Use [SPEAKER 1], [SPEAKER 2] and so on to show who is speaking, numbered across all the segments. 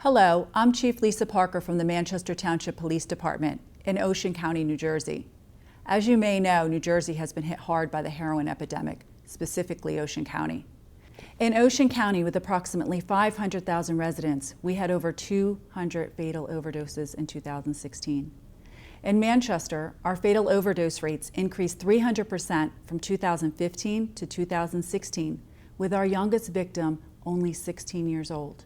[SPEAKER 1] Hello, I'm Chief Lisa Parker from the Manchester Township Police Department in Ocean County, New Jersey. As you may know, New Jersey has been hit hard by the heroin epidemic, specifically Ocean County. In Ocean County, with approximately 500,000 residents, we had over 200 fatal overdoses in 2016. In Manchester, our fatal overdose rates increased 300% from 2015 to 2016, with our youngest victim only 16 years old.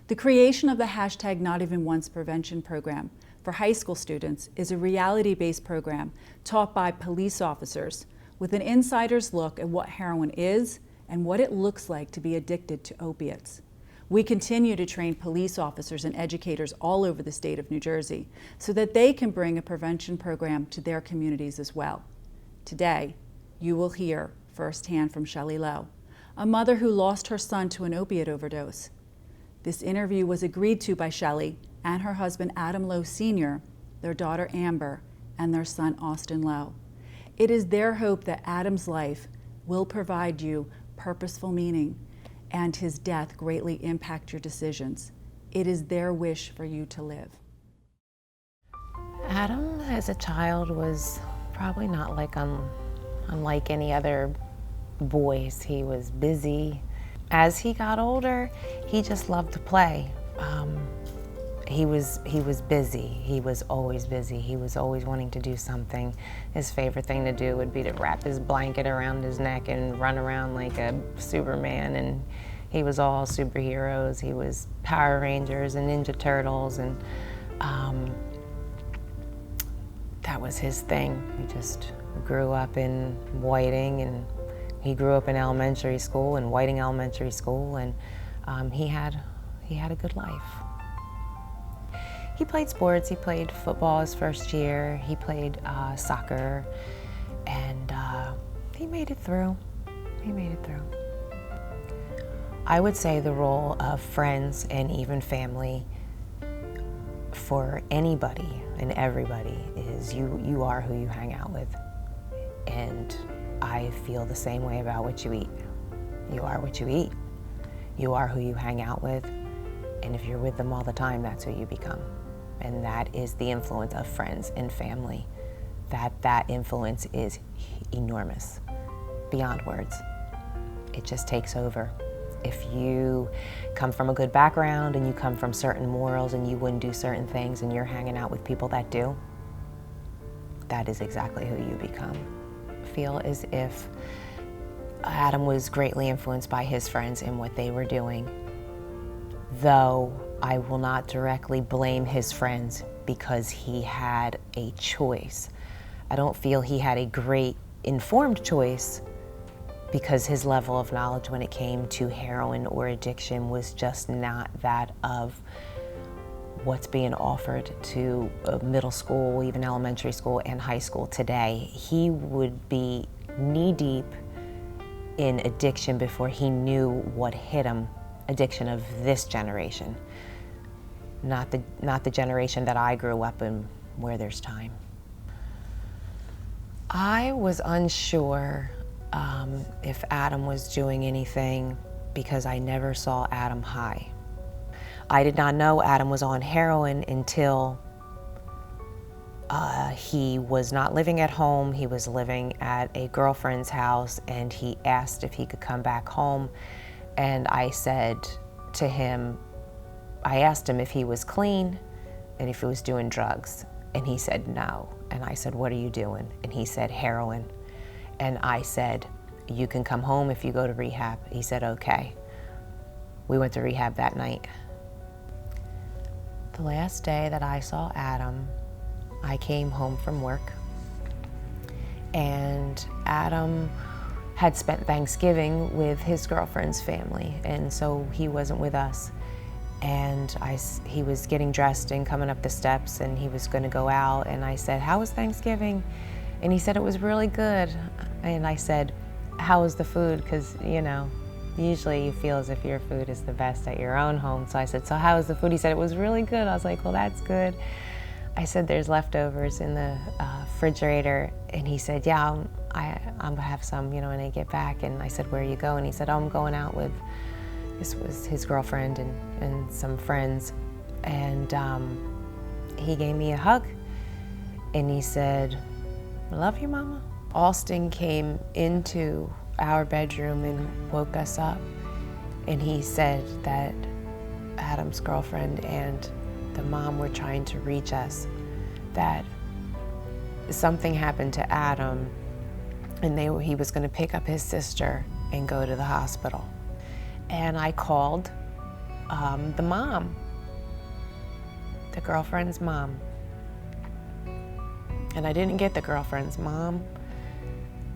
[SPEAKER 1] The creation of the hashtag Not Even Once prevention program for high school students is a reality-based program taught by police officers with an insider's look at what heroin is and what it looks like to be addicted to opiates. We continue to train police officers and educators all over the state of New Jersey so that they can bring a prevention program to their communities as well. Today, you will hear firsthand from Shelly Lowe, a mother who lost her son to an opiate overdose. This interview was agreed to by Shelly and her husband Adam Lowe Sr., their daughter Amber, and their son Austin Lowe. It is their hope that Adam's life will provide you purposeful meaning and his death greatly impact your decisions. It is their wish for you to live.
[SPEAKER 2] Adam, as a child, was probably not unlike any other boys. He was busy. As he got older, he just loved to play. He was busy. He was always busy. He was always wanting to do something. His favorite thing to do would be to wrap his blanket around his neck and run around like a Superman. And he was all superheroes. He was Power Rangers and Ninja Turtles, and that was his thing. He just grew up in Whiting, and he grew up in elementary school, in Whiting Elementary School, and he had a good life. He played sports. He played football his first year. He played soccer, and he made it through. He made it through. I would say the role of friends and even family for anybody and everybody is you are who you hang out with. And I feel the same way about what you eat. You are what you eat. You are who you hang out with. And if you're with them all the time, that's who you become. And that is the influence of friends and family. That influence is enormous, beyond words. It just takes over. If you come from a good background and you come from certain morals and you wouldn't do certain things and you're hanging out with people that do, that is exactly who you become. I feel as if Adam was greatly influenced by his friends and what they were doing, though I will not directly blame his friends because he had a choice. I don't feel he had a great informed choice because his level of knowledge when it came to heroin or addiction was just not that of what's being offered to middle school, even elementary school and high school today. He would be knee-deep in addiction before he knew what hit him, addiction of this generation, not the generation that I grew up in where there's time. I was unsure if Adam was doing anything because I never saw Adam high. I did not know Adam was on heroin until he was not living at home. He was living at a girlfriend's house, and he asked if he could come back home. And I said to him, I asked him if he was clean and if he was doing drugs. And he said no. And I said, what are you doing? And he said, heroin. And I said, you can come home if you go to rehab. He said, okay. We went to rehab that night. The last day that I saw Adam, I came home from work, and Adam had spent Thanksgiving with his girlfriend's family, and so he wasn't with us. And he was getting dressed and coming up the steps, and he was going to go out, and I said, how was Thanksgiving? And he said, it was really good. And I said, how was the food? Because, you know, usually you feel as if your food is the best at your own home. So I said, so how was the food? He said, it was really good. I was like, well, that's good. I said, there's leftovers in the refrigerator. And he said, yeah, I'm gonna have some, you know, when I get back. And I said, where are you going? He said, oh, I'm going out with This was his girlfriend and some friends. And he gave me a hug and he said, "I love you, Mama." Alston came into our bedroom and woke us up. And he said that Adam's girlfriend and the mom were trying to reach us, that something happened to Adam and he was going to pick up his sister and go to the hospital. And I called the mom, the girlfriend's mom. And I didn't get the girlfriend's mom.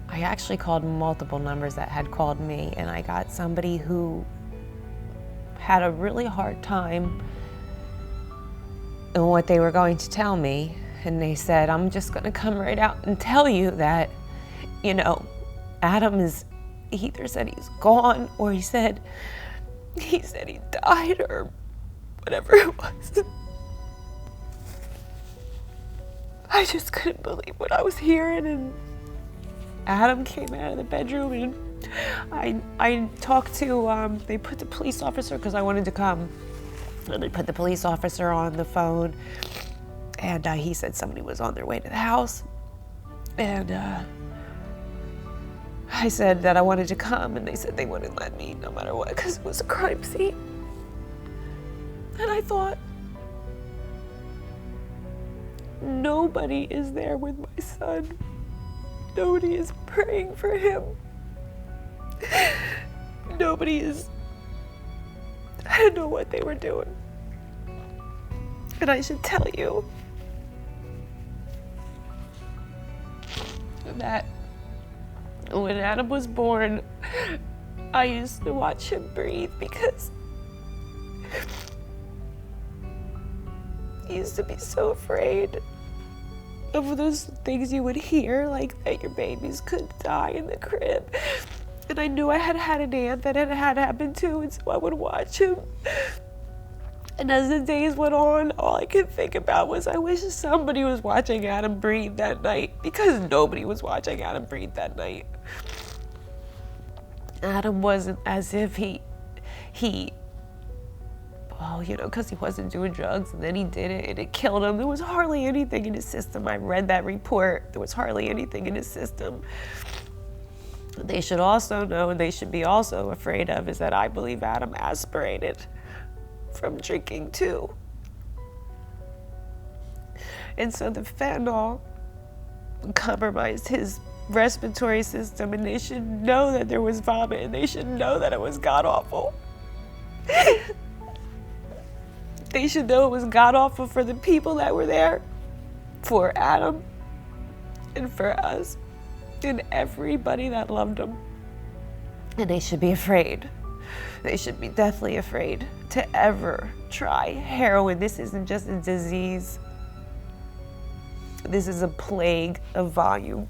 [SPEAKER 2] I actually called multiple numbers that had called me, and I got somebody who had a really hard time in what they were going to tell me. And they said, "I'm just going to come right out and tell you that, you know, Adam is," he either said he's gone or he said he died or whatever it was. I just couldn't believe what I was hearing. And Adam came out of the bedroom and I talked to, they put the police officer, because I wanted to come, and they put the police officer on the phone, and he said somebody was on their way to the house. And I said that I wanted to come, and they said they wouldn't let me no matter what, because it was a crime scene. And I thought, nobody is there with my son. Nobody is praying for him. Nobody is, I don't know what they were doing. And I should tell you that when Adam was born, I used to watch him breathe, because he used to be so afraid of those things you would hear, like that your babies could die in the crib. And I knew I had an aunt that it had happened to, and so I would watch him. And as the days went on, all I could think about was, I wish somebody was watching Adam breathe that night, because nobody was watching Adam breathe that night. Adam wasn't as if he well, you know, because he wasn't doing drugs, and then he did it, and it killed him. There was hardly anything in his system. I read that report. There was hardly anything in his system. They should also know, and they should be also afraid of, is that I believe Adam aspirated from drinking too. And so the fentanyl compromised his respiratory system, and they should know that there was vomit, and they should know that it was god-awful. They should know it was god-awful for the people that were there, for Adam, and for us, and everybody that loved him. And they should be afraid. They should be deathly afraid to ever try heroin. This isn't just a disease. This is a plague of volume.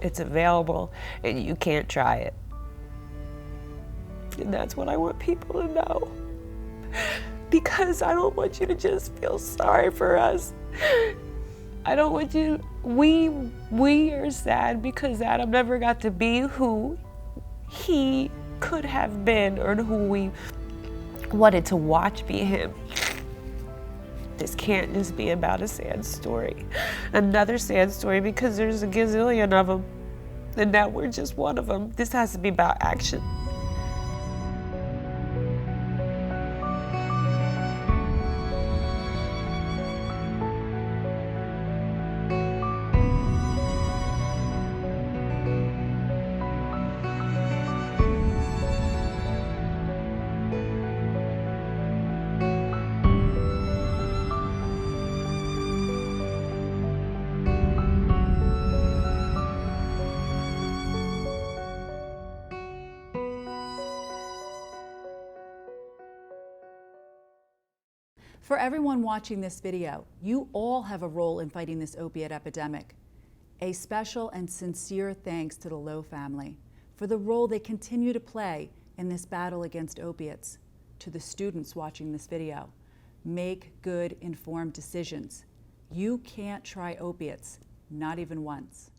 [SPEAKER 2] It's available, and you can't try it. And that's what I want people to know. Because I don't want you to just feel sorry for us. I don't want you, we are sad because Adam never got to be who he could have been, or who we wanted to watch be him. This can't just be about a sad story. Another sad story, because there's a gazillion of them, and now we're just one of them. This has to be about action.
[SPEAKER 1] For everyone watching this video, you all have a role in fighting this opiate epidemic. A special and sincere thanks to the Lowe family for the role they continue to play in this battle against opiates. To the students watching this video, make good, informed decisions. You can't try opiates, not even once.